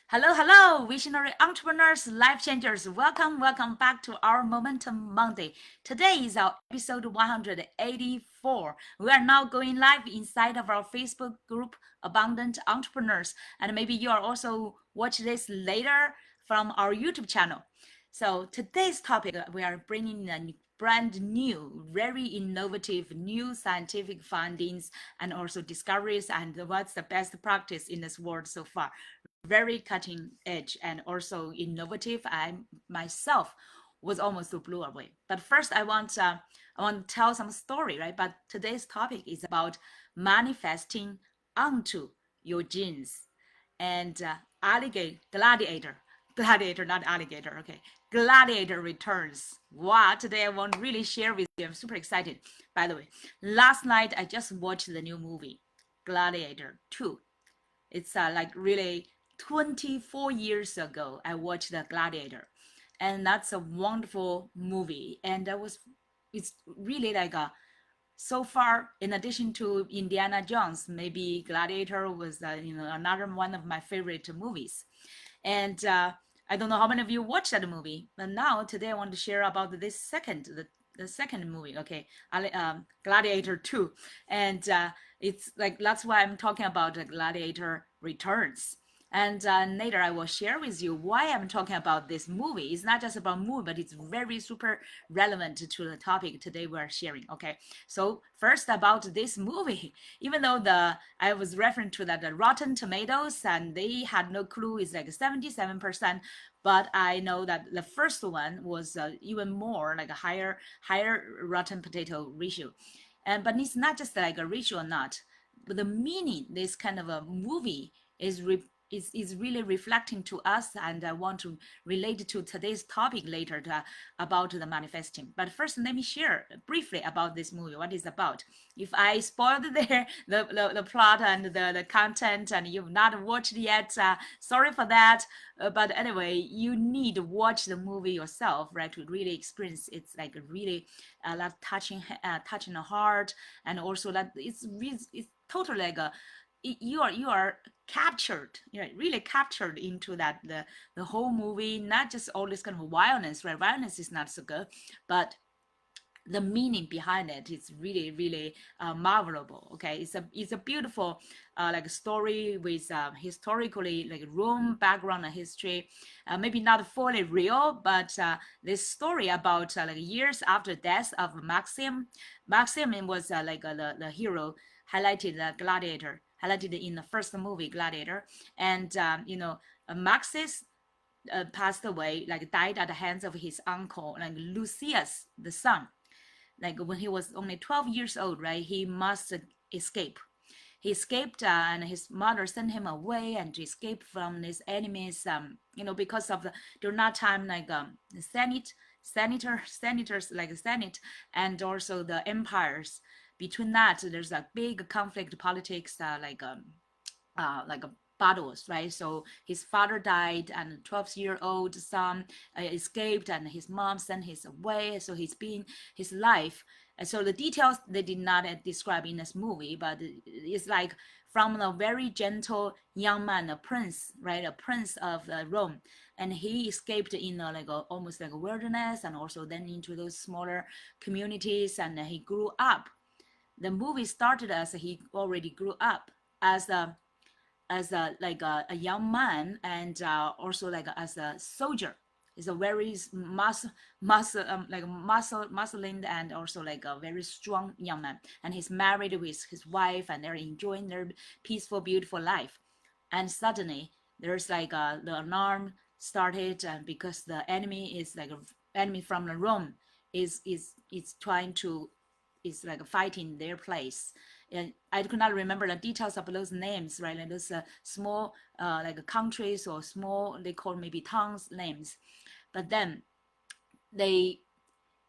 Hello, hello, visionary entrepreneurs, life changers. Welcome back to our Momentum Monday. Today is our episode 184. We are now going live inside of our Facebook group, Abundant Entrepreneurs. And maybe you are also watch this later from our YouTube channel. So today's topic, we are bringing a brand new, very innovative, new scientific findings and also discoveries and what's the best practice in this world so far. Very cutting edge and also innovative. I myself was almost blew away. But first, I want to tell some story, right? But today's topic is about manifesting onto your genes and gladiator, not alligator. Okay, Gladiator returns. Wow! Today I want to really share with you. I'm super excited. By the way, last night I just watched the new movie, Gladiator 2. It's like really 24 years ago, I watched The Gladiator, and that's a wonderful movie. And it's really like a so far, in addition to Indiana Jones, maybe Gladiator was another one of my favorite movies. And I don't know how many of you watched that movie, but now today I want to share about the second movie, okay, Gladiator 2. And it's like that's why I'm talking about the Gladiator Returns. And later I will share with you why I'm talking about this movie. It's not just about movie, but it's very super relevant to the topic today we're sharing. Okay, so first about this movie, even though I was referring to that the Rotten Tomatoes and they had no clue it's like 77%, but I know that the first one was even more like a higher Rotten Potato ratio, and but it's not just like a ratio or not, but the meaning this kind of a movie is really reflecting to us, and I want to relate to today's topic later about the manifesting. But first, let me share briefly about this movie, what it's about. If I spoiled the plot and the content and you've not watched yet, sorry for that. But anyway, you need to watch the movie yourself, right, to really experience it's like really that touching the heart, and also that it's totally like a you are captured, really captured into that the whole movie, not just all this kind of violence, right? Violence is not so good, but the meaning behind it is really marvelable. Okay, it's a beautiful like story with historically like Rome background and history, maybe not fully real, but this story about like years after death of Maxim was like the hero highlighted, the gladiator highlighted in the first movie Gladiator. And Maxis passed away, like died at the hands of his uncle, like Lucius, the son. Like when he was only 12 years old, right? He must escape. He escaped, and his mother sent him away and to escape from his enemies. Because of the during that time, like the senators, like the Senate, and also the empires. Between that, there's a big conflict politics, like a battles, right? So his father died, and 12-year-old son escaped, and his mom sent his away. So he's been his life. And so the details they did not describe in this movie, but it's like from a very gentle young man, a prince, right? A prince of Rome, and he escaped in almost like a wilderness, and also then into those smaller communities, and he grew up. The movie started as he already grew up as a young man, and also like as a soldier. He's a very muscling, and also like a very strong young man. And he's married with his wife, and they're enjoying their peaceful, beautiful life. And suddenly there's like the alarm started, because the enemy is like enemy from the Rome is trying to is like fighting their place. And I could not remember the details of those names, right? Like those small like countries or small, they call maybe towns names. But then they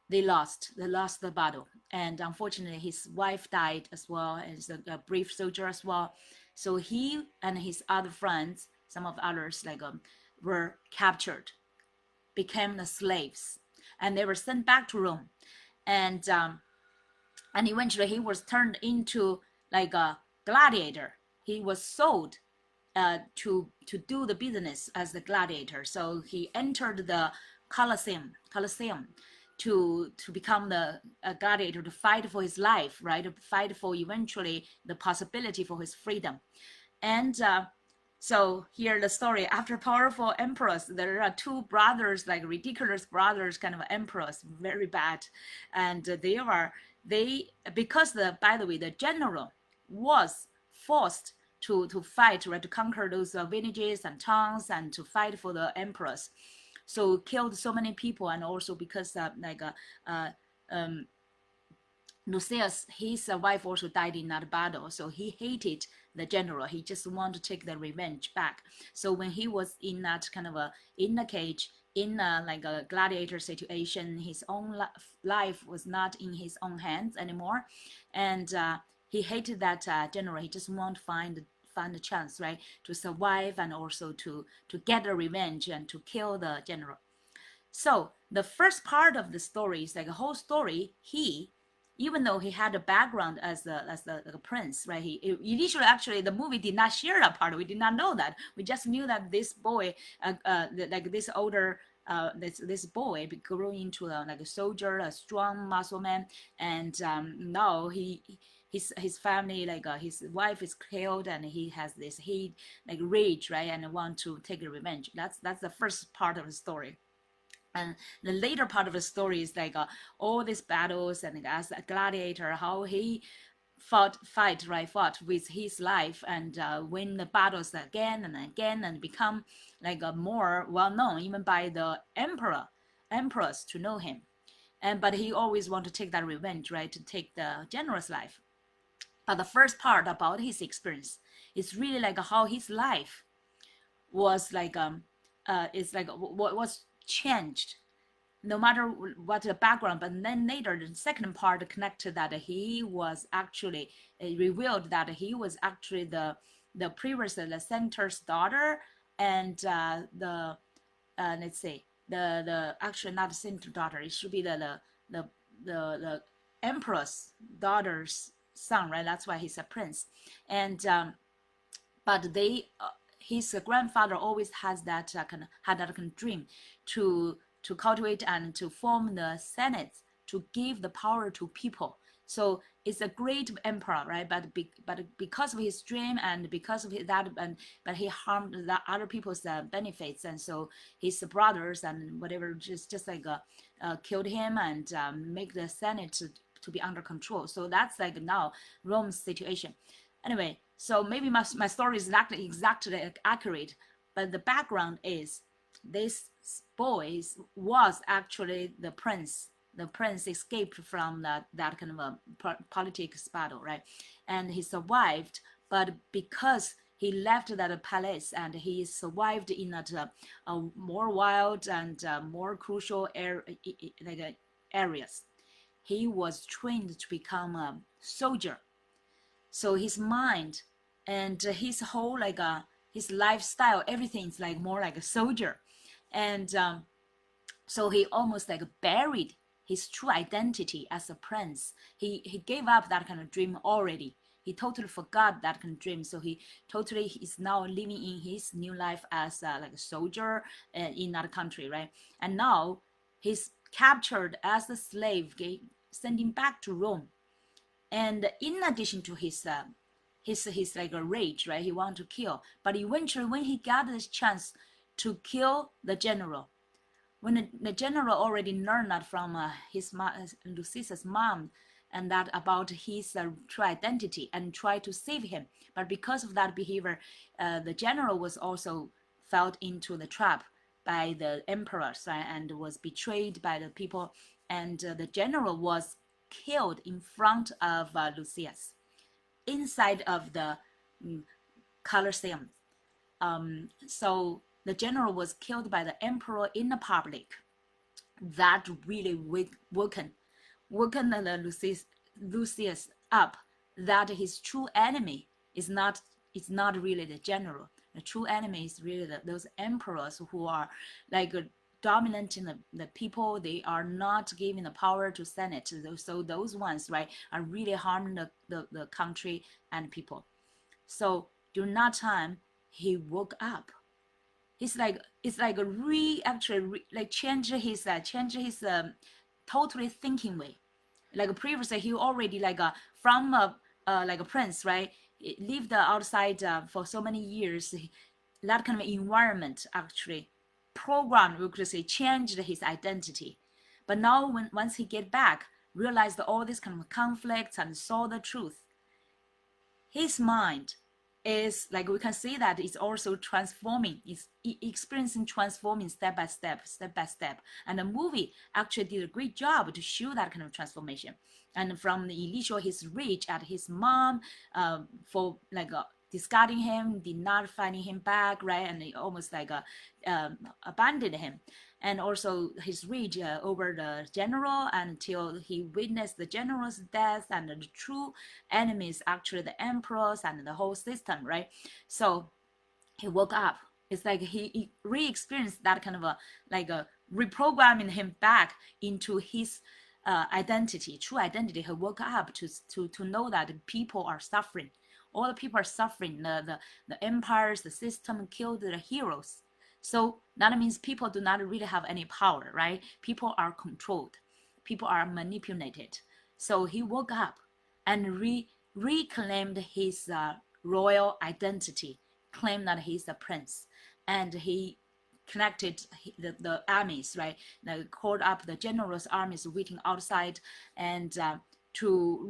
they lost the battle, and unfortunately his wife died as well as a brave soldier as well. So he and his other friends, some of others like were captured, became the slaves, and they were sent back to Rome. And eventually he was turned into like a gladiator. He was sold to do the business as the gladiator. So he entered the Colosseum to become the gladiator, to fight for his life, right? To fight for eventually the possibility for his freedom. And so here the story, after powerful emperors, there are two brothers, like ridiculous brothers, kind of emperors, very bad. And they because by the way, the general was forced to fight, right, to conquer those villages and towns and to fight for the emperors. So killed so many people, and also because Lucius, his wife also died in that battle, so he hated the general. He just wanted to take the revenge back. So when he was in that kind of in a cage, in like a gladiator situation, his own life was not in his own hands anymore, and he hated that general. He just wanted to find a chance, right, to survive and also to get a revenge and to kill the general. So the first part of the story is like a whole story. Even though he had a background as the prince, right? He initially, actually, the movie did not share that part. We did not know that. We just knew that this boy, like this older, this boy grew into like a soldier, a strong muscle man, and now his family, like his wife is killed, and he has this like rage, right, and want to take revenge. That's the first part of the story. And the later part of the story is like all these battles, and as a gladiator, how he fought with his life, and win the battles again and again, and become like more well known even by the emperors to know him. But he always want to take that revenge, right, to take the general's life. But the first part about his experience is really like how his life was like it's like what was changed, no matter what the background. But then later, the second part connected that he was actually revealed that he was actually the previous the senator's daughter, and the let's say the actually not the senator's daughter. It should be the emperor's daughter's son, right? That's why he's a prince. And but his grandfather always has that had that kind of dream to cultivate and to form the Senate, to give the power to people. So it's a great emperor, right? But because of his dream and because of that, but he harmed the other people's benefits, and so his brothers and whatever just like killed him and make the Senate to be under control. So that's like now Rome's situation. Anyway, so maybe my story is not exactly accurate, but the background is this boy was actually the prince. The prince escaped from that kind of a politics battle, right? And he survived, but because he left that palace and he survived in that more wild and more crucial areas, he was trained to become a soldier. So his mind and his whole like his lifestyle, everything's like more like a soldier. And so he almost like buried his true identity as a prince. He gave up that kind of dream already. He totally forgot that kind of dream. So he totally is now living in his new life as like a soldier in that country, right? And now he's captured as a slave, sent him back to Rome. And in addition to his like a rage, right? He wanted to kill. But eventually, when he got this chance to kill the general, when the general already learned that from Lucius's mom, and that about his true identity, and tried to save him. But because of that behavior, the general was also fell into the trap by the emperors, right? And was betrayed by the people. And the general was killed in front of Lucius, inside of the Colosseum. So the general was killed by the emperor in the public. That really woken Lucius up, that his true enemy is not really the general. The true enemy is really those emperors who are like dominant in the people. They are not giving the power to Senate. So those ones, right, are really harming the country and people. So during that time, he woke up. It's like a like change his totally thinking way. Like previously, he already from like a prince, right? He lived outside for so many years. That kind of environment actually programmed, we could say, changed his identity. But now, when once he get back, realized all these kind of conflicts and saw the truth, his mind is like, we can see that it's also transforming, it's experiencing transforming step by step, step by step. And the movie actually did a great job to show that kind of transformation. And from the initial his rage at his mom for discarding him, did not finding him back, right? And it almost abandoned him. And also his rage over the general until he witnessed the general's death, and the true enemies actually the emperors and the whole system, right? So he woke up. It's like he re-experienced that kind of a reprogramming him back into his identity, true identity. He woke up to know that people are suffering. All the people are suffering. The empires, the system killed the heroes. So that means people do not really have any power, right? People are controlled. People are manipulated. So he woke up and reclaimed his royal identity, claimed that he's a prince, and he connected the armies, right? Called up the generals' armies waiting outside, and to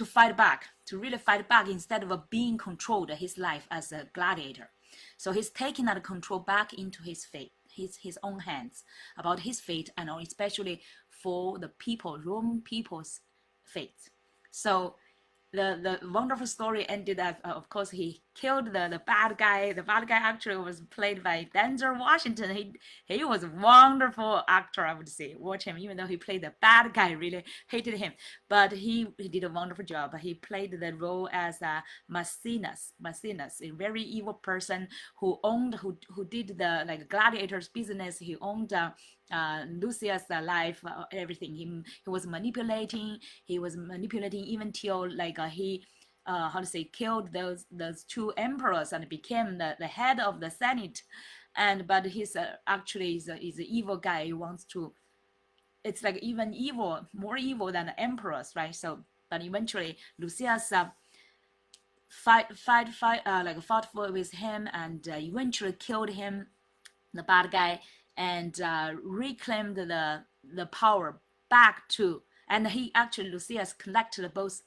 fight back, to really fight back instead of being controlled his life as a gladiator. So he's taking that control back into his fate, his own hands, about his fate, and especially for the people, Roman people's fate. So the wonderful story ended up, of course, he killed the bad guy. The bad guy actually was played by Denzel Washington. He was a wonderful actor, I would say. Watch him, even though he played the bad guy, really hated him. But he did a wonderful job. He played the role as Maecenas, a very evil person who did the gladiators business. He owned Lucia's life, everything. He was manipulating. He was manipulating even till he how to say, killed those two emperors and became the head of the Senate. And but he's actually is an evil guy. He wants to. It's like even evil, more evil than the emperors, right? So, but eventually Lucia's fought with him, and eventually killed him, the bad guy, and reclaimed the power back to. And he actually, Lucius collected both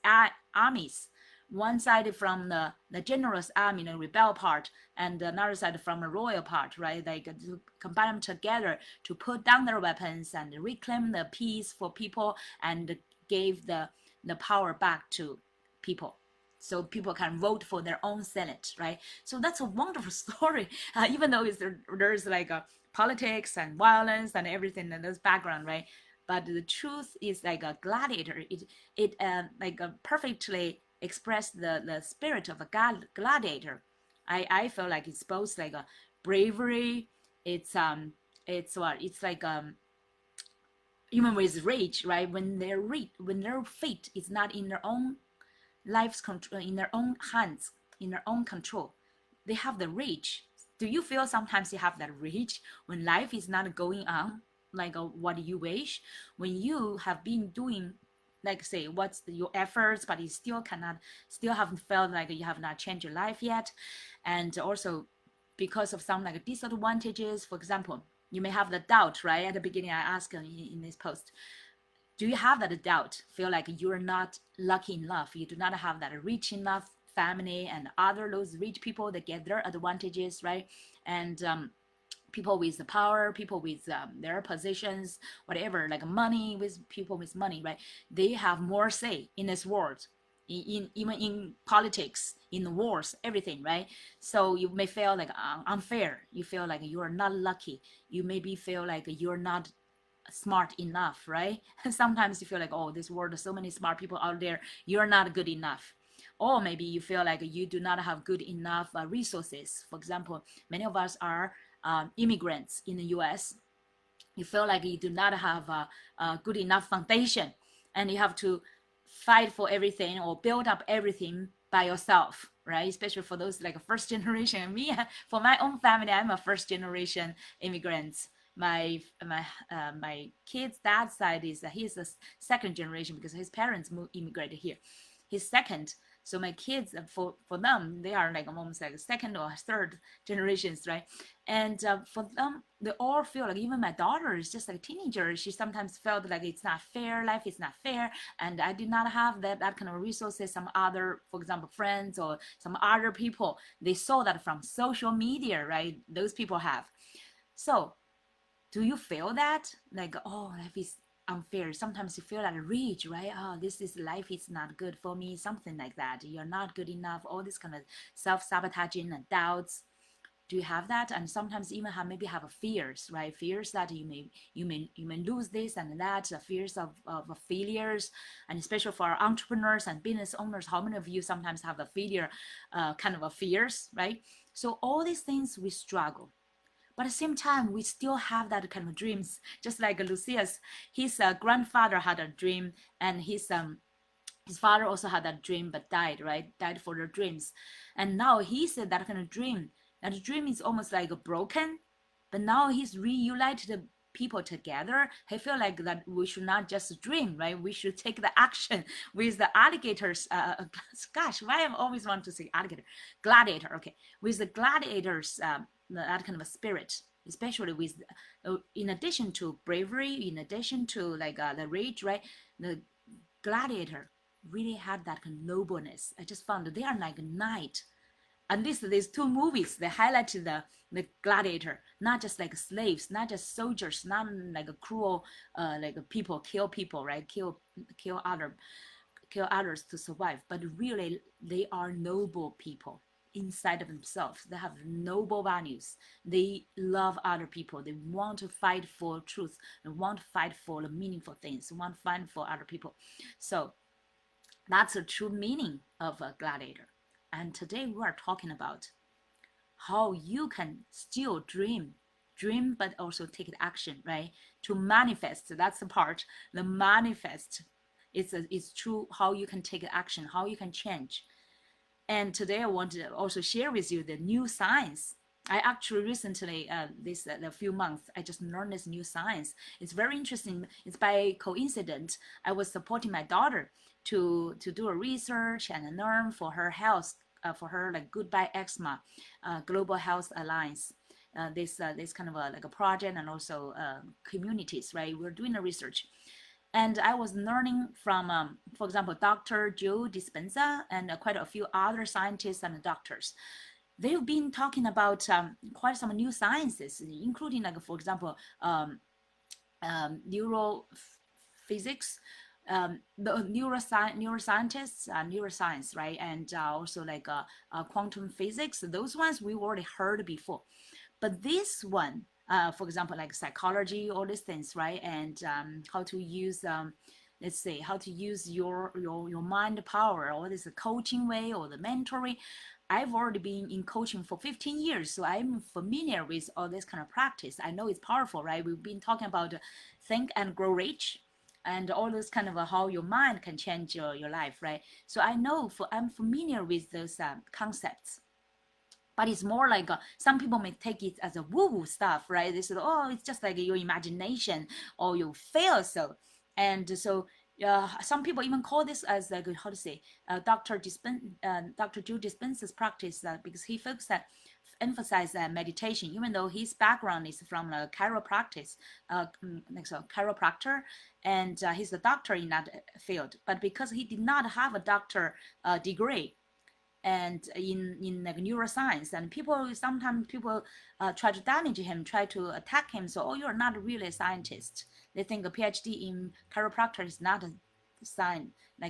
armies, one side from the general's army, the rebel part, and another side from the royal part, right? Like to combine them together to put down their weapons and reclaim the peace for people, and gave the power back to people, so people can vote for their own senate, right? So that's a wonderful story, even though there's politics and violence and everything in this background, right? But the truth is, like a gladiator, it perfectly expressed the spirit of a gladiator. I feel like it's both like a bravery. It's even with rage, right? When their fate is not in their own life's control, in their own hands, in their own control, they have the rage. Do you feel sometimes you have that rage when life is not going on what you wish, when you have been doing, like say, what's your efforts, but you still haven't felt like you have not changed your life yet? And also because of some disadvantages, for example, you may have the doubt, right? At the beginning I asked in this post, do you have that doubt, feel like you're not lucky enough, you do not have that rich enough family, and other those rich people that get their advantages, right? And people with the power, people with their positions, whatever, like money, with people with money, right? They have more say in this world, even in politics, in the wars, everything, right? So you may feel like unfair, you feel like you are not lucky, you maybe feel like you're not smart enough, right? Sometimes you feel like, oh, this world, there's so many smart people out there, you're not good enough. Or maybe you feel like you do not have good enough resources. For example, many of us are immigrants in the US. You feel like you do not have a good enough foundation, and you have to fight for everything or build up everything by yourself, right? Especially for those like first generation. Me, for my own family, I'm a first generation immigrant. My kid's dad's side is he's a second generation because his parents immigrated here. He's second, so my kids for them they are like almost like second or third generations, right? And for them they all feel like, even my daughter is just like a teenager, she sometimes felt like it's not fair, life is not fair, and I did not have that kind of resources. Some other, for example, friends or some other people, they saw that from social media, right? Those people have. So do you feel that like, oh, life is unfair? Sometimes you feel that rage, right? Oh, this is life is not good for me, something like that. You're not good enough, all this kind of self-sabotaging and doubts. Do you have that? And sometimes even have fears, right? Fears that you may lose this and that, fears of failures. And especially for our entrepreneurs and business owners, how many of you sometimes have a failure kind of a fears, right? So all these things we struggle, but at the same time we still have that kind of dreams. Just like Lucia's, his grandfather had a dream, and his father also had that dream but died, right? Died for their dreams. And now he said that kind of dream, that the dream is almost like broken, but now he's reunited the people together. He feel like that we should not just dream, right? We should take the action with the alligators. Gosh, why I always want to say alligator? Gladiator, okay. With the gladiators, that kind of a spirit, especially with, in addition to bravery, in addition to like the rage, right? The gladiator really had that kind of nobleness. I just found that they are like a knight. And these two movies, they highlighted the gladiator, not just like slaves, not just soldiers, not like a cruel like people kill people, right? Kill others to survive, but really they are noble people inside of themselves. They have noble values. They love other people. They want to fight for truth. They want to fight for the meaningful things. They want to fight for other people. So that's the true meaning of a gladiator. And today we are talking about how you can still dream, but also take action, right? To manifest. That's the part. The manifest is true. How you can take action, how you can change. And today I want to also share with you the new science. I actually recently, this a few months, I just learned this new science. It's very interesting. It's by coincidence. I was supporting my daughter to do a research and learn for her health, for her like Goodbye Eczema, Global Health Alliance. This kind of like a project, and also communities, right? We're doing the research. And I was learning from, for example, Dr. Joe Dispenza and quite a few other scientists and doctors. They've been talking about quite some new sciences, including, like, for example, neurophysics, the neuroscientists, neuroscience, right? And also like quantum physics. Those ones we already heard before. But this one, for example, like psychology, all these things, right? And how to use, let's say, how to use your mind power, or this coaching way, or the mentoring. I've already been in coaching for 15 years, so I'm familiar with all this kind of practice. I know it's powerful, right? We've been talking about think and grow rich, and all those kind of how your mind can change your life, right? So I'm familiar with those concepts. But it's more like some people may take it as a woo-woo stuff, right? They said, oh, it's just like your imagination, or you feel so. And so some people even call this as like, how to say, Dr. Joe Dispenza's practice, because he emphasize meditation, even though his background is from chiropractic, chiropractor, and he's a doctor in that field. But because he did not have a doctor degree, and in like neuroscience, and sometimes people try to damage him, try to attack him. So, oh, you're not really a scientist. They think a PhD in chiropractor is not a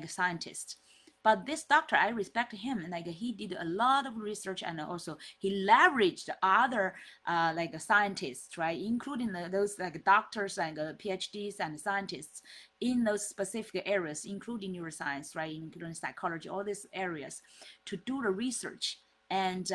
scientist. But this doctor, I respect him, and like he did a lot of research, and also he leveraged other like scientists, right, including those like doctors and PhDs and scientists in those specific areas, including neuroscience, right, including psychology, all these areas, to do the research. And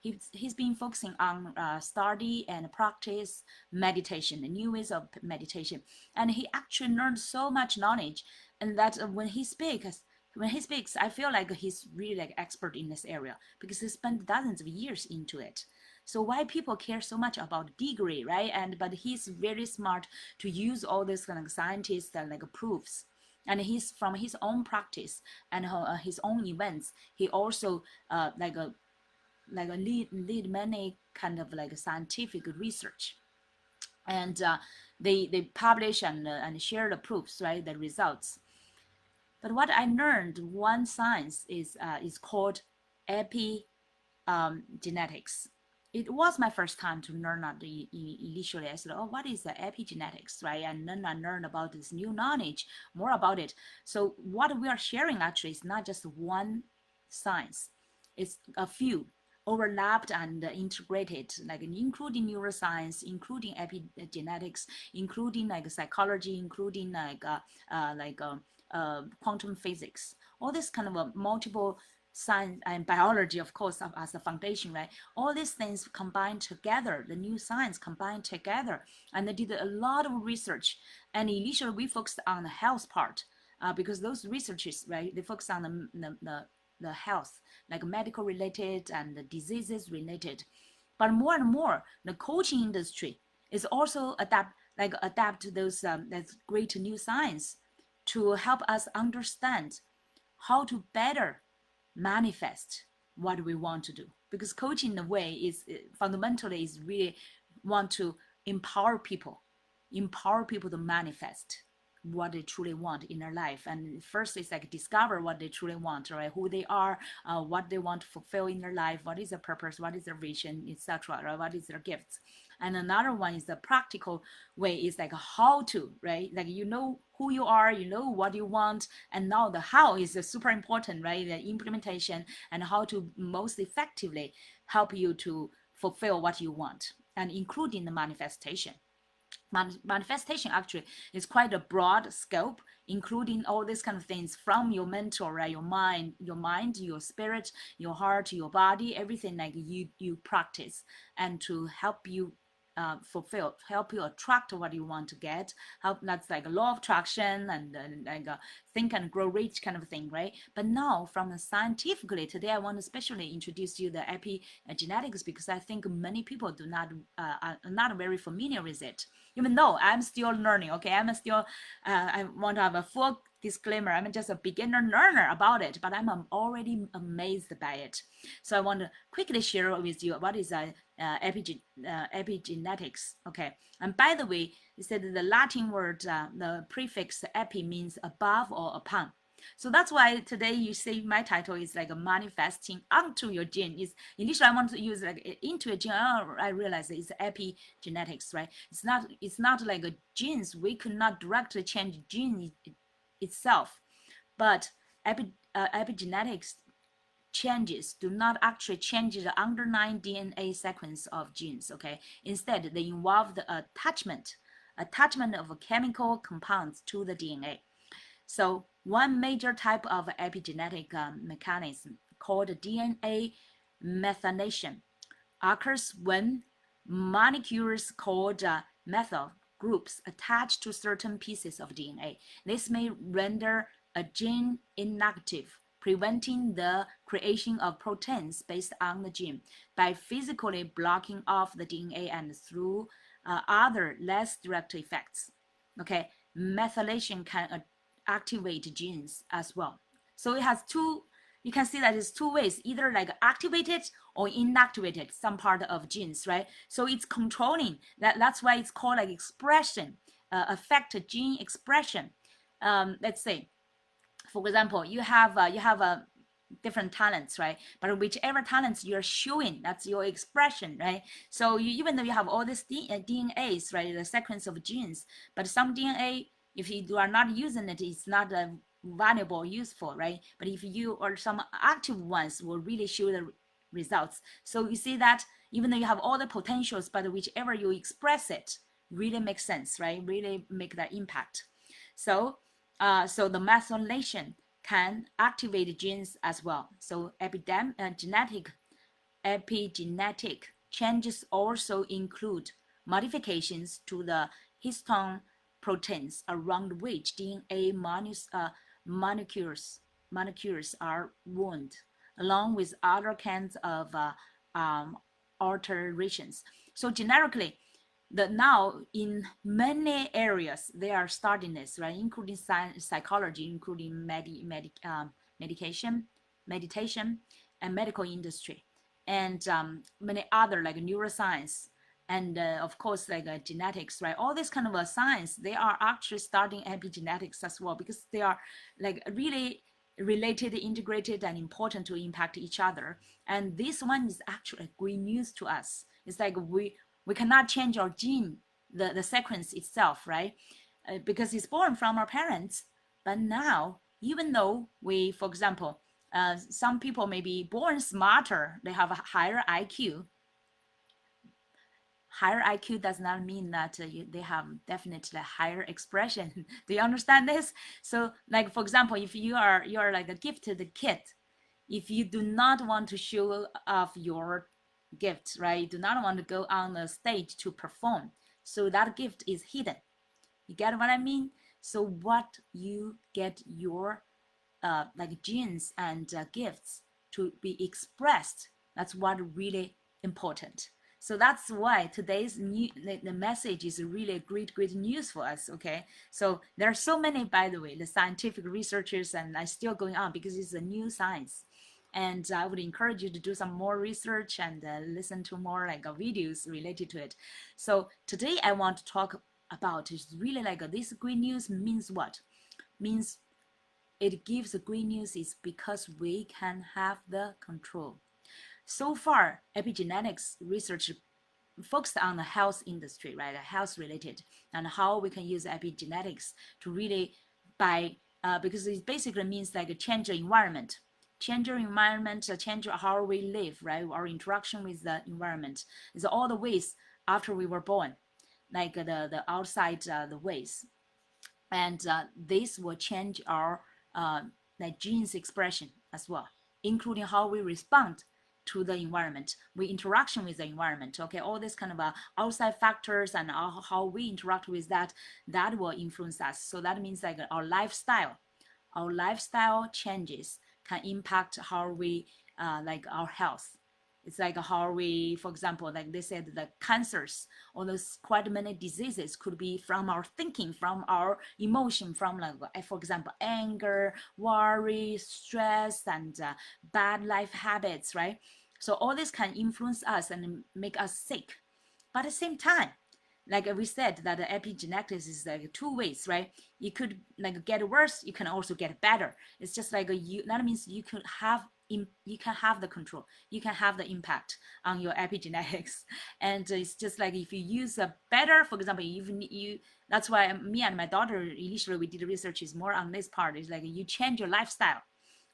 he's been focusing on study and practice meditation, the new ways of meditation, and he actually learned so much knowledge, and that when he speaks, when he speaks, I feel like he's really like expert in this area because he spent dozens of years into it. So why people care so much about degree, right? But he's very smart to use all this kind of scientists and like proofs. And he's from his own practice and his own events. He also lead many kind of like scientific research, and they publish and share the proofs, right? The results. But what I learned, one science is called epigenetics. It was my first time to learn that. Initially, I said, "Oh, what is the epigenetics?" Right, and then I learned about this new knowledge, more about it. So what we are sharing actually is not just one science; it's a few overlapped and integrated, like including neuroscience, including epigenetics, including like psychology, including quantum physics, all this kind of a multiple science and biology, of course, as the foundation, right? All these things combined together, the new science combined together, and they did a lot of research. And initially, we focused on the health part because those researchers, right, they focus on the health, like medical related and the diseases related. But more and more, the coaching industry is also adapt to those that's great new science to help us understand how to better manifest what we want to do. Because coaching in a way is fundamentally is really want to empower people to manifest what they truly want in their life. And first is like discover what they truly want, right? Who they are, what they want to fulfill in their life, what is their purpose, what is their vision, etc., right? What is their gifts. And another one is the practical way, is like how to, right? Like you know who you are, you know what you want, and now the how is super important, right? The implementation and how to most effectively help you to fulfill what you want, and including the manifestation. Manifestation actually is quite a broad scope, including all these kind of things from your mental, right? Your mind, your spirit, your heart, your body, everything like you practice, and to help you help you attract what you want to get. Help, that's like a law of attraction and like a think and grow rich kind of thing, right? But now from scientifically, today I want to especially introduce you the epigenetics, because I think many people do not are not very familiar with it. Even though I'm still learning, okay, I want to have a full disclaimer, I'm just a beginner learner about it, but I'm already amazed by it. So I want to quickly share with you what is epigenetics. Okay, and by the way, you said the Latin word, the prefix epi means above or upon. So that's why today you see my title is like a manifesting onto your gene. Is initially I want to use like into a gene. Oh, I realize it's epigenetics, right? It's not like a genes. We could not directly change gene itself, but epigenetics changes do not actually change the underlying DNA sequence of genes. Okay, instead they involve the attachment of chemical compounds to the DNA. So one major type of epigenetic mechanism called DNA methylation occurs when molecules called methyl groups attach to certain pieces of DNA. This may render a gene inactive, preventing the creation of proteins based on the gene by physically blocking off the DNA and through other less direct effects. Okay, methylation can activate genes as well. So it has two, you can see that it's two ways, either like activated or inactivated some part of genes, right? So it's controlling that's why it's called like expression, affect gene expression. Let's say, for example, you have a different talents, right? But whichever talents you're showing, that's your expression, right? So even though you have all these DNAs, right, the sequence of genes, but some DNA, if you are not using it, it's not valuable, useful, right? But if you or some active ones will really show the results. So you see that even though you have all the potentials, but whichever you express it really makes sense, right? Really make that impact. So the methylation can activate genes as well. So epigenetic changes also include modifications to the histone proteins around which DNA molecules molecules are wound, along with other kinds of alterations. So generically, now in many areas they are studying this, right? Including science, psychology, including meditation, and medical industry, and many other like neuroscience, and of course like genetics, right? All this kind of science, they are actually studying epigenetics as well, because they are like really related, integrated, and important to impact each other. And this one is actually great news to us. It's like we cannot change our gene, the sequence itself, right? Because it's born from our parents. But now, even though we, for example, some people may be born smarter, they have a higher IQ. Higher IQ does not mean that they have definitely higher expression. Do you understand this? So, like for example, if you're like a gifted kid, if you do not want to show off your gift, right? You do not want to go on the stage to perform. So that gift is hidden. You get what I mean? So what you get your like genes and gifts to be expressed, that's what really important. So that's why today's the message is really great news for us. Okay, so there are so many, by the way, the scientific researchers, and are still going on because it's a new science. And I would encourage you to do some more research and listen to more like videos related to it. So today I want to talk about is really like this great news means what? Means it gives the great news is because we can have the control. So far, epigenetics research focused on the health industry, right? Health related, and how we can use epigenetics to really because it basically means like a change the environment, change your environment, change how we live, right? Our interaction with the environment is all the ways after we were born, like the outside the ways, and this will change our like genes expression as well, including how we respond to the environment, we interaction with the environment. Okay, all these kind of outside factors and how we interact with that will influence us. So that means like our lifestyle changes can impact how we like our health. It's like how we, for example, like they said, the cancers or those quite many diseases could be from our thinking, from our emotion, from like, for example, anger, worry, stress, and bad life habits, right? So all this can influence us and make us sick. But at the same time, like we said, that the epigenetics is like two ways, right? You could like get worse, you can also get better. It's just like that means you can have the control, you can have the impact on your epigenetics. And it's just like if you use a better, for example, even you, that's why me and my daughter initially we did research is more on this part. Is like you change your lifestyle.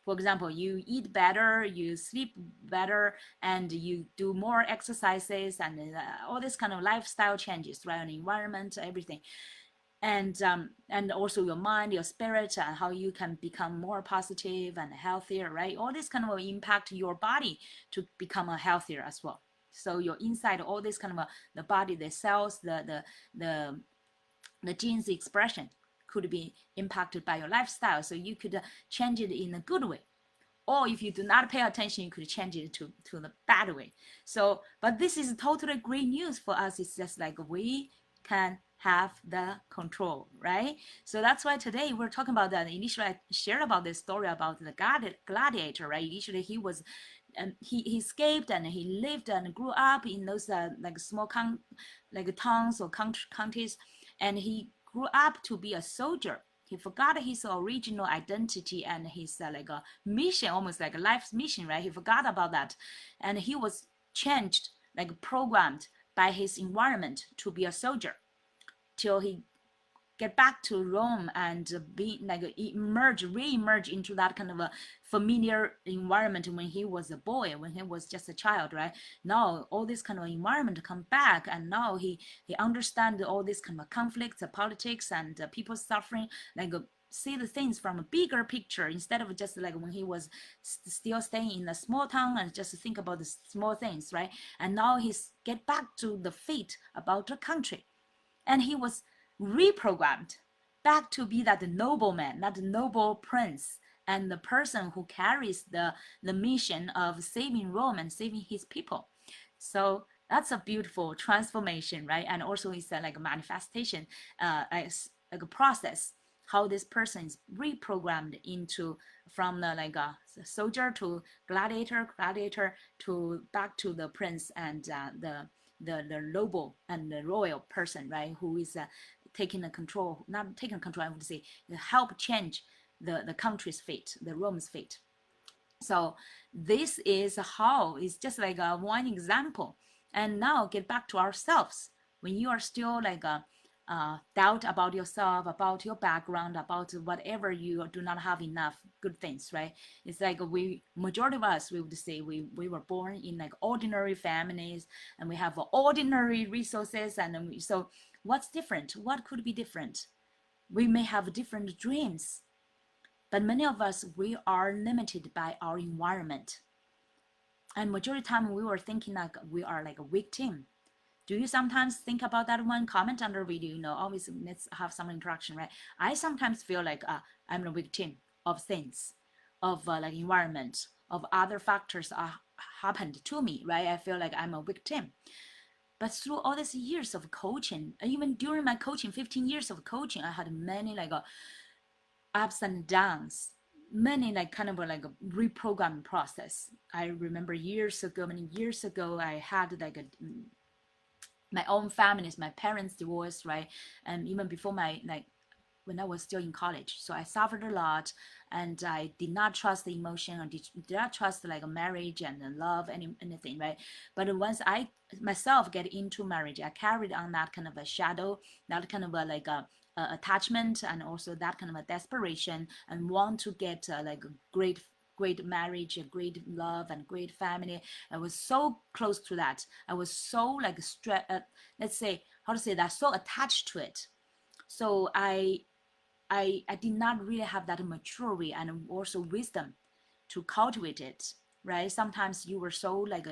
For example, you eat better, you sleep better, and you do more exercises, and all this kind of lifestyle changes, right? Environment, everything, and also your mind, your spirit, and how you can become more positive and healthier, right? All this kind of impact your body to become healthier as well. So your inside, all this kind of the body, the cells, the genes expression could be impacted by your lifestyle. So you could change it in a good way. Or if you do not pay attention, you could change it to the bad way. So, but this is totally great news for us. It's just like we can have the control, right? So that's why today we're talking about that. Initially, I shared about this story about the gladiator, right? Initially, he was, he escaped and he lived and grew up in those like small like towns or counties, and he grew up to be a soldier. He forgot his original identity and his like a mission, almost like a life's mission, right? He forgot about that, and he was changed, like programmed by his environment to be a soldier till he get back to Rome and be like re-emerge into that kind of a familiar environment when he was a boy, when he was just a child, right? Now all this kind of environment come back, and now he understands all this kind of conflicts, politics, and people suffering, like see the things from a bigger picture instead of just like when he was still staying in a small town and just think about the small things, right? And now he's get back to the fate about the country, and he was reprogrammed back to be that nobleman, that noble prince, and the person who carries the mission of saving Rome and saving his people. So that's a beautiful transformation, right? And also it's like a manifestation, as like a process, how this person is reprogrammed into from the like a soldier to gladiator, gladiator to back to the prince and the noble and the royal person, right? Who is taking the control, not taking control, I would say, help change the country's fate, the Rome's fate. So this is how, it's just like one example. And now get back to ourselves. When you are still like doubt about yourself, about your background, about whatever, you do not have enough good things, right? It's like majority of us, we would say we were born in like ordinary families and we have ordinary resources. And so what's different? What could be different? We may have different dreams, but many of us, we are limited by our environment. And majority of the time we were thinking like we are like a victim. Do you sometimes think about that one? Comment under video, always let's have some interaction, right? I sometimes feel like I'm a victim of things, of like environment, of other factors happened to me, right? I feel like I'm a victim. But through all these years of coaching, even during my coaching, 15 years of coaching, I had many like ups and downs, many like kind of like a reprogramming process. I remember many years ago, I had like my own families, my parents divorced, right? And even before my like when I was still in college. So I suffered a lot, and I did not trust the emotion, or did not trust like a marriage and love, anything, right? But once I myself get into marriage, I carried on that kind of a shadow, that kind of a like a attachment, and also that kind of a desperation, and want to get like a great marriage, a great love, and great family. I was so close to that. I was so like let's say, how to say that, so attached to it. So I did not really have that maturity and also wisdom to cultivate it, right? Sometimes you were so like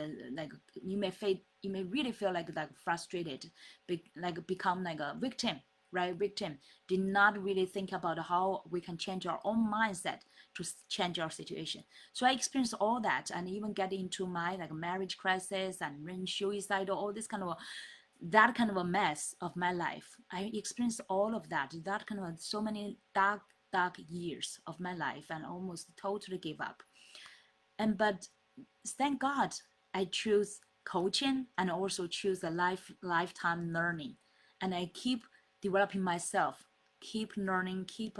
you may really feel like frustrated, like become like a victim, right? Victim did not really think about how we can change our own mindset to change our situation. So I experienced all that, and even get into my like marriage crisis and suicidal, all this kind of that kind of a mess of my life. I experienced all of that kind of so many dark years of my life, and almost totally gave up. And but thank God I choose coaching, and also choose a lifetime learning, and I keep developing myself, keep learning, keep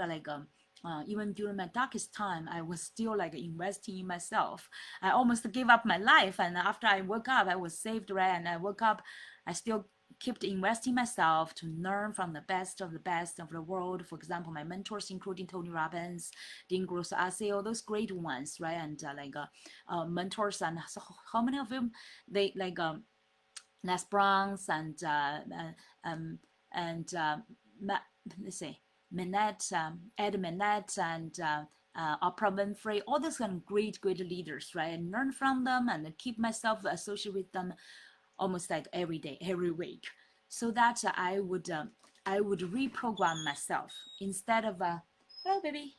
even during my darkest time, I was still like investing in myself. I almost gave up my life, and after I woke up, I was saved, right? And I woke up, I still kept investing myself to learn from the best of the world. For example, my mentors, including Tony Robbins, Dean Grosso Asio, those great ones, right? And mentors, and so how many of them, they like Les Browns and let's say Minette, Ed Minette, and Oprah Winfrey, all these kind of great leaders, right? And learn from them and keep myself associated with them almost like every day, every week, so that I would reprogram myself instead of hello baby,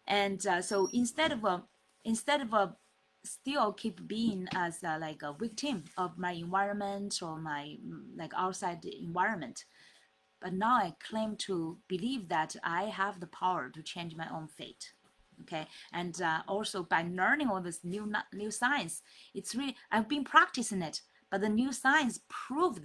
and so instead of still keep being as like a victim of my environment, or my like outside environment. But now I claim to believe that I have the power to change my own fate. Okay, and also by learning all this new science, it's really, I've been practicing it, but the new science prove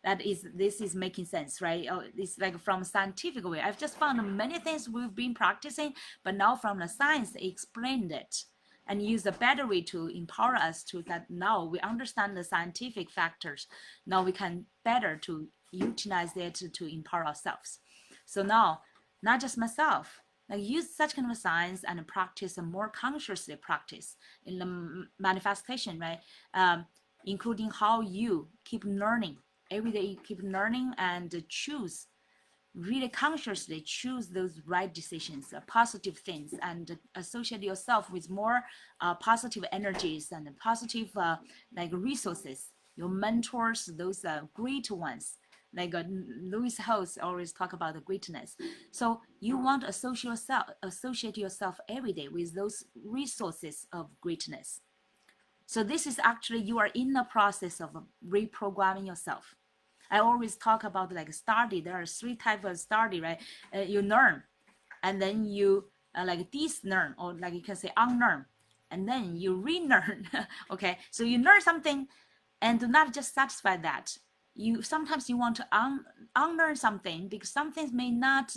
this is making sense, right? It's like from scientific way. I've just found many things we've been practicing, but now from the science, they explained it and use a better way to empower us to that. Now we understand the scientific factors. Now we can better to utilize it to empower ourselves. So now, not just myself, like use such kind of science and practice, and more consciously practice in the manifestation, right? Including how you keep learning every day, you keep learning, and choose, really consciously choose those right decisions, positive things, and associate yourself with more positive energies and positive like resources, your mentors, those great ones, like Louis Host always talk about the greatness. So you want to associate yourself every day with those resources of greatness. So this is actually, you are in the process of reprogramming yourself. I always talk about like study. There are three types of study, right? You learn, and then you like dis-learn, or like you can say unlearn, and then you relearn. Okay, so you learn something, and do not just satisfy that. You sometimes you want to unlearn something, because some things may not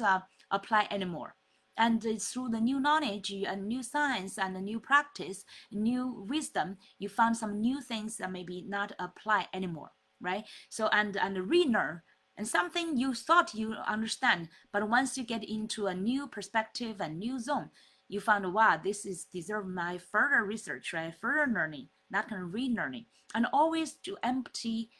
apply anymore. And it's through the new knowledge and new science and the new practice, new wisdom, you found some new things that maybe not apply anymore, right? So and relearn, and something you thought you understand, but once you get into a new perspective and new zone, you found, wow, this is deserve my further research, right? Further learning, not kind of relearning. And always to empty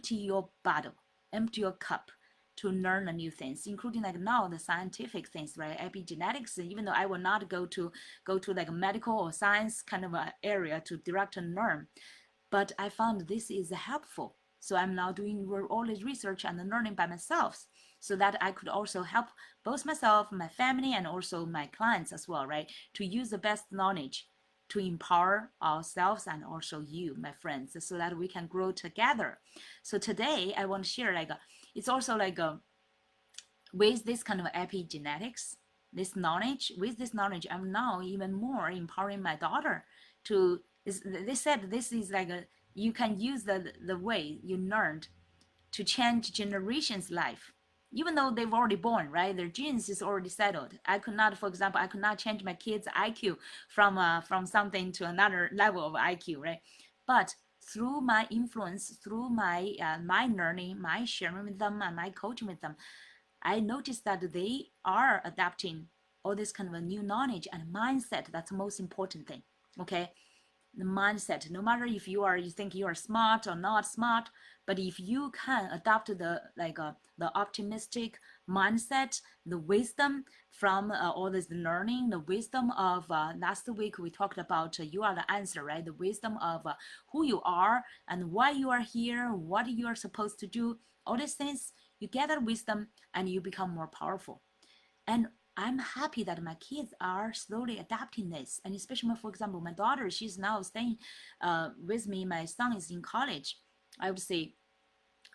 your bottle, empty your cup, to learn the new things, including like now the scientific things, right? Epigenetics. Even though I will not go to like medical or science kind of a area to direct and learn, but I found this is helpful. So I'm now doing all this research and learning by myself, so that I could also help both myself, my family, and also my clients as well, right? To use the best knowledge to empower ourselves and also you, my friends, so that we can grow together. So today I want to share like it's also like with this kind of epigenetics, this knowledge, with this knowledge, I'm now even more empowering my daughter to. They said this is like you can use the way you learned to change generations' life, even though they've already born, right? Their genes is already settled. I could not, for example, I could not change my kids' IQ from something to another level of IQ, right? But through my influence, through my learning, my sharing with them, and my coaching with them, I noticed that they are adapting all this kind of a new knowledge and mindset. That's the most important thing. Okay, the mindset. No matter if you think you are smart or not smart, but if you can adopt the optimistic mindset, the wisdom from all this learning, the wisdom of last week we talked about you are the answer, right? The wisdom of who you are and why you are here, what you are supposed to do, all these things, you gather wisdom and you become more powerful. And I'm happy that my kids are slowly adapting this. And especially, for example, my daughter, she's now staying with me. My son is in college. I would say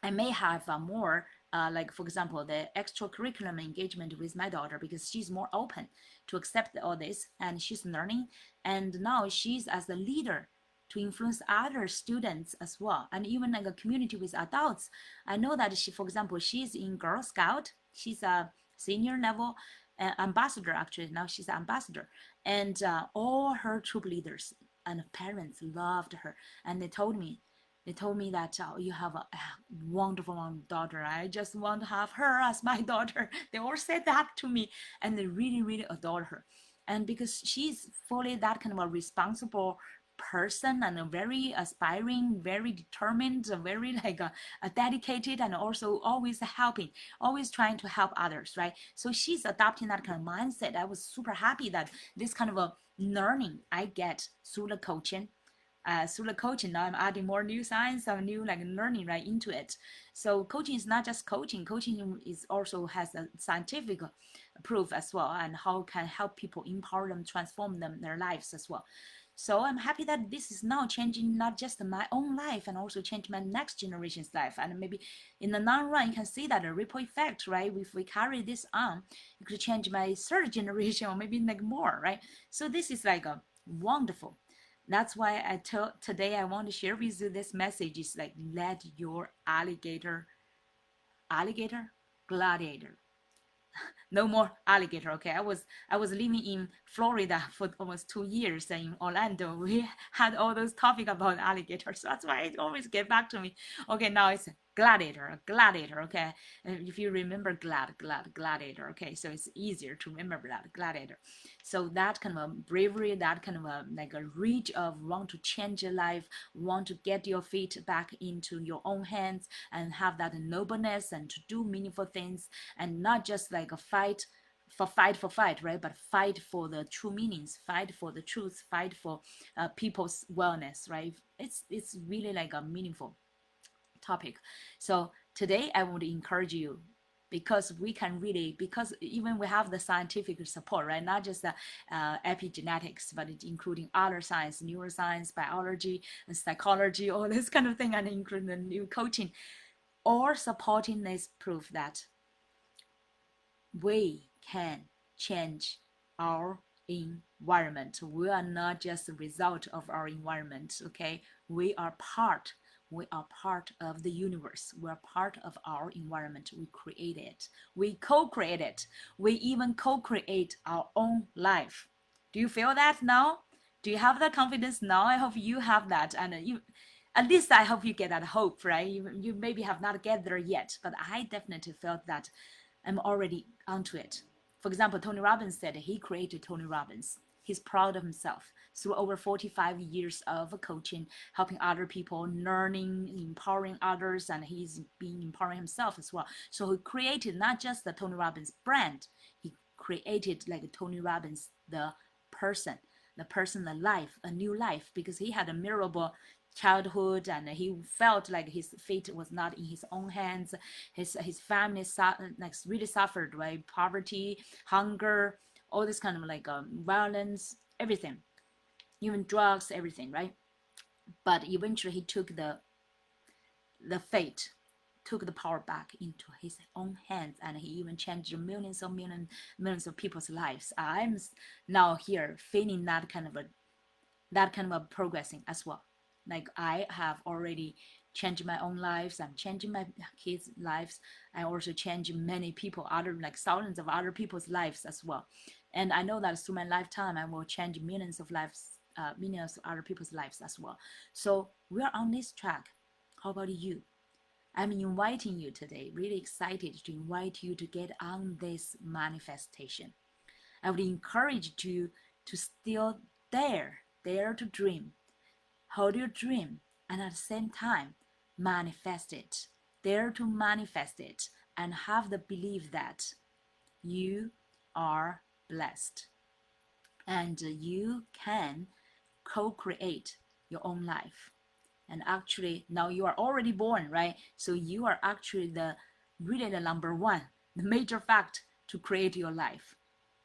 I may have more, like, for example, the extracurricular engagement with my daughter, because she's more open to accept all this and she's learning. And now she's as a leader to influence other students as well, and even like a community with adults. I know that she, for example, she's in Girl Scout. She's a senior level ambassador, actually. Now she's an ambassador. And all her troop leaders and parents loved her. And they told me that you have a wonderful daughter. I just want to have her as my daughter. They all said that to me, and they really, really adore her. And because she's fully that kind of a responsible person and a very aspiring, very determined, very like a dedicated, and also always helping, always trying to help others, right? So she's adopting that kind of mindset. I was super happy that this kind of a learning I get through the coaching, now I'm adding more new science and new like learning right into it. So coaching is not just coaching. Coaching is also has a scientific proof as well, and how can help people, empower them, transform them, their lives as well. So I'm happy that this is now changing not just my own life, and also change my next generation's life. And maybe in the long run, you can see that a ripple effect, right? If we carry this on, it could change my third generation or maybe like more, right? So this is like a wonderful. That's why today I want to share with you this message is like, let your alligator, gladiator, no more alligator. Okay, I was living in Florida for almost 2 years, and in Orlando we had all those topic about alligators. So that's why it always get back to me. Okay, now it's gladiator. Okay, and if you remember gladiator. Okay, so it's easier to remember that gladiator. So that kind of a bravery, that kind of a like a reach of want to change your life, want to get your feet back into your own hands, and have that nobleness, and to do meaningful things, and not just like a fight, right? But fight for the true meanings, fight for the truth, fight for people's wellness, right? It's really like a meaningful topic. So Today, I want to encourage you because we can really, because even we have the scientific support, right? Not just the epigenetics, but it including other science, neuroscience, biology, and psychology, all this kind of thing, and including the new coaching, all supporting this proof that we can change our environment. We are not just a result of our environment, okay? We are part. We are part of the universe. We are part of our environment. We create it. We co-create it. We even co-create our own life. Do you feel that now? Do you have that confidence now? I hope you have that, and you, at least I hope you get that hope, right? You maybe have not get there yet, but I definitely felt that I'm already onto it. For example, Tony Robbins said he created Tony Robbins. He's proud of himself through over 45 years of coaching, helping other people, learning, empowering others, and he's been empowering himself as well. So he created not just the Tony Robbins brand, he created like Tony Robbins, person, the person, the life, a new life, because he had a miserable childhood and he felt like his fate was not in his own hands. His family like really suffered, right? Poverty, hunger, all this kind of like violence, everything, even drugs, everything, right? But eventually he took the fate, took the power back into his own hands, and he even changed millions of people's lives. I'm now here feeling that kind of a progressing as well. Like I have already changed my own lives. I'm changing my kids' lives. I also change many people, other like thousands of other people's lives as well. And I know that through my lifetime, I will change millions of lives, millions of other people's lives as well. So we are on this track. How about you? I'm inviting you today, really excited to invite you to get on this manifestation. I would encourage you to still dare to dream, hold your dream, and at the same time, manifest it. Dare to manifest it and have the belief that you are blessed and you can co-create your own life. And actually, now you are already born, right? So you are actually really the number one, the major fact to create your life.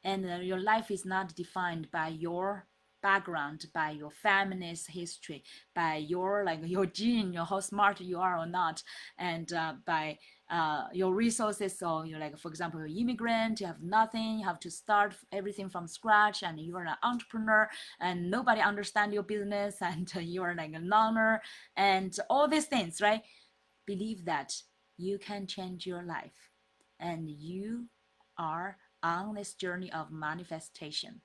And your life is not defined by your background, by your family's history, by your like your gene, how smart you are or not, and by your resources. So you're like, for example, you're an immigrant, you have nothing, you have to start everything from scratch, and you're an entrepreneur, and nobody understands your business, and you're like a loner, and all these things, right? Believe that you can change your life, and you are on this journey of manifestation,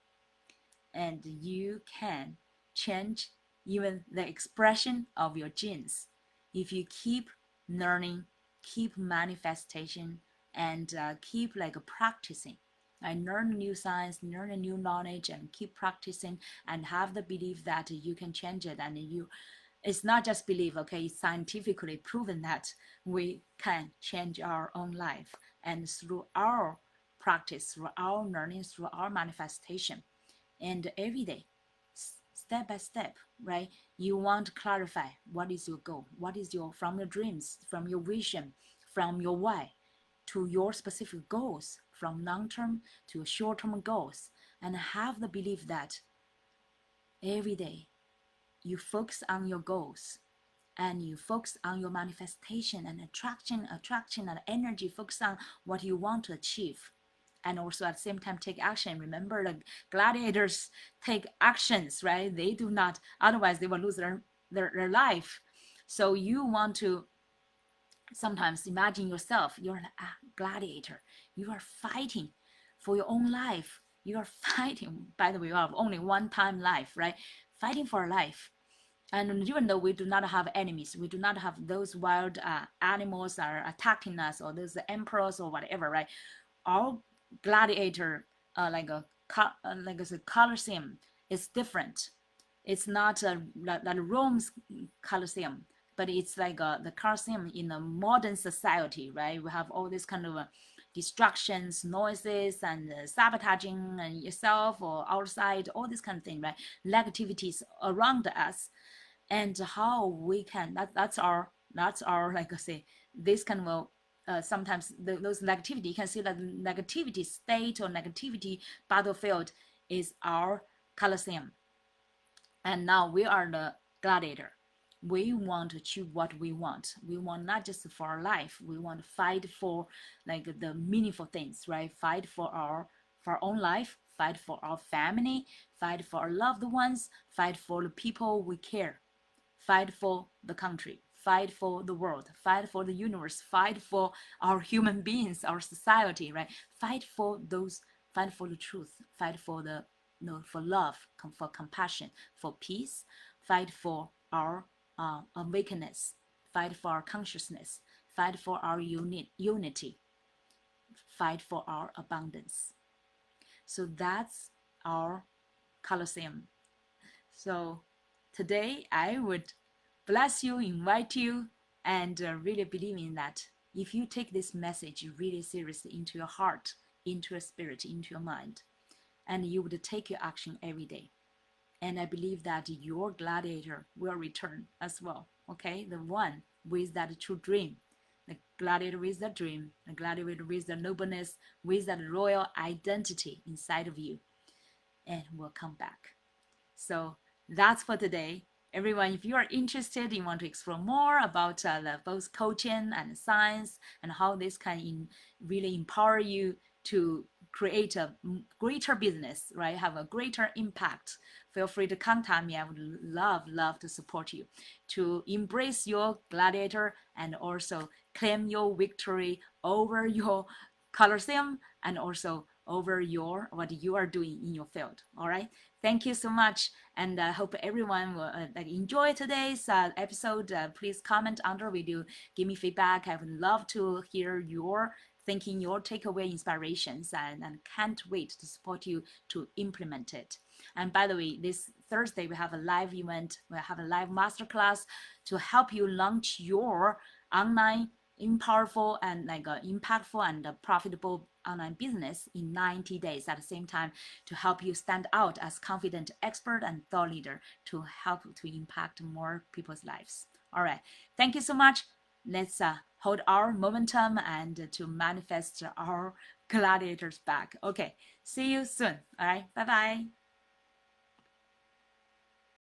and you can change even the expression of your genes if you keep learning, keep manifestation, and keep like practicing. I learn new science, learn a new knowledge, and keep practicing, and have the belief that you can change it. And you, it's not just belief, okay? It's scientifically proven that we can change our own life, and through our practice, through our learning, through our manifestation, and every day, step by step, right? You want to clarify what is your goal, what is your, from your dreams, from your vision, from your why, to your specific goals, from long-term to your short-term goals, and have the belief that every day you focus on your goals and you focus on your manifestation and attraction and energy, focus on what you want to achieve, and also at the same time take action. Remember, the gladiators take actions, right? They do not, otherwise they will lose their life. So you want to sometimes imagine yourself, you're a gladiator, you are fighting for your own life, you are fighting, by the way, you have only one time life, right? Fighting for life. And even though we do not have enemies, we do not have those wild animals are attacking us, or those emperors or whatever, right? Our gladiator, like a Colosseum, is different. It's not like Rome's Colosseum, but it's like the Colosseum in a modern society, right? We have all this kind of distractions, noises, and sabotaging and yourself or outside, all this kind of thing, right? Negativities around us, and how we can, that's our That's our, like I say, this kind of sometimes those negativity, you can see that negativity state or negativity battlefield is our Colosseum. And now we are the gladiator. We want to achieve what we want. We want not just for our life. We want to fight for like the meaningful things, right? Fight for our own life, fight for our family, fight for our loved ones, fight for the people we care, fight for the country, fight for the world, fight for the universe, fight for our human beings, our society, right? Fight for those, fight for the truth, fight for the, for love, for compassion, for peace, fight for our awakeness, fight for our consciousness, fight for our unity, fight for our abundance. So that's our Colosseum. So today I would bless you, invite you, and really believe in that. If you take this message really seriously into your heart, into your spirit, into your mind, and you would take your action every day. And I believe that your gladiator will return as well. Okay, the one with that true dream, the gladiator with the dream, the gladiator with the nobleness, with that royal identity inside of you, and will come back. So that's for today. Everyone, if you are interested, you want to explore more about both coaching and science and how this can really empower you to create a greater business, right? Have a greater impact. Feel free to contact me. I would love to support you to embrace your gladiator and also claim your victory over your Colosseum and also over your what you are doing in your field. All right. Thank you so much, and I hope everyone will enjoy today's episode. Please comment under video, give me feedback. I would love to hear your thinking, your takeaway inspirations, and can't wait to support you to implement it. And by the way, this Thursday we have a live event. We have a live masterclass to help you launch your online powerful and impactful and profitable online business in 90 days at the same time to help you stand out as confident expert and thought leader to help to impact more people's lives. All right. Thank you so much. Let's hold our momentum and to manifest our gladiators back. Okay. See you soon. All right. Bye-bye.